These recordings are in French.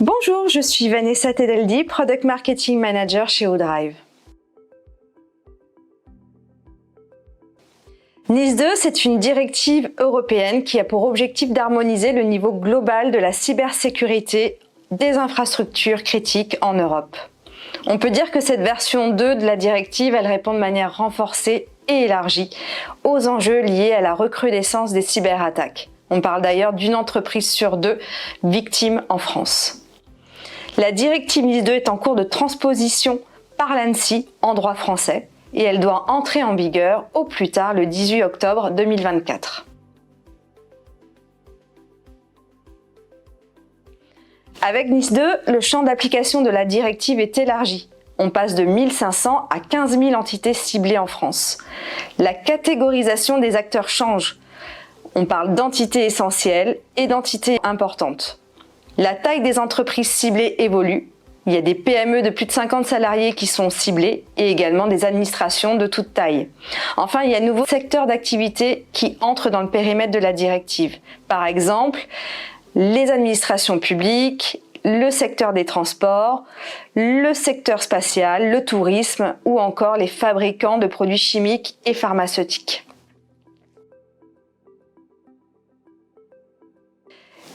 Bonjour, je suis Vanessa Tedeldi, Product Marketing Manager chez ODrive. NIS2, c'est une directive européenne qui a pour objectif d'harmoniser le niveau global de la cybersécurité des infrastructures critiques en Europe. On peut dire que cette version 2 de la directive, elle répond de manière renforcée et élargie aux enjeux liés à la recrudescence des cyberattaques. On parle d'ailleurs d'une entreprise sur deux victime en France. La directive NIS2 est en cours de transposition par l'ANSSI en droit français et elle doit entrer en vigueur au plus tard le 18 octobre 2024. Avec NIS2, le champ d'application de la directive est élargi. On passe de 1500 à 15 000 entités ciblées en France. La catégorisation des acteurs change. On parle d'entités essentielles et d'entités importantes. La taille des entreprises ciblées évolue. Il y a des PME de plus de 50 salariés qui sont ciblées et également des administrations de toute taille. Enfin, il y a de nouveaux secteurs d'activité qui entrent dans le périmètre de la directive. Par exemple, les administrations publiques, le secteur des transports, le secteur spatial, le tourisme ou encore les fabricants de produits chimiques et pharmaceutiques.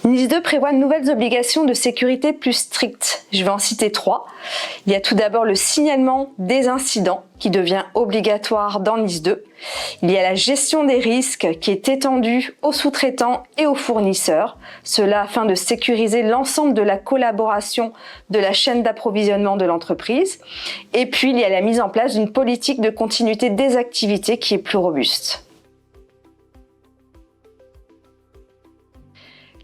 NIS2 prévoit de nouvelles obligations de sécurité plus strictes. Je vais en citer 3. Il y a tout d'abord le signalement des incidents qui devient obligatoire dans NIS2. Il y a la gestion des risques qui est étendue aux sous-traitants et aux fournisseurs. Cela afin de sécuriser l'ensemble de la collaboration de la chaîne d'approvisionnement de l'entreprise. Et puis il y a la mise en place d'une politique de continuité des activités qui est plus robuste.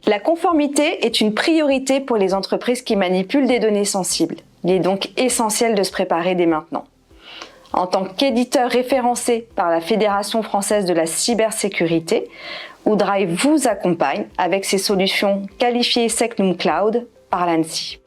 La conformité est une priorité pour les entreprises qui manipulent des données sensibles. Il est donc essentiel de se préparer dès maintenant. En tant qu'éditeur référencé par la Fédération française de la cybersécurité, ODrive vous accompagne avec ses solutions qualifiées SecNum Cloud par l'ANSSI.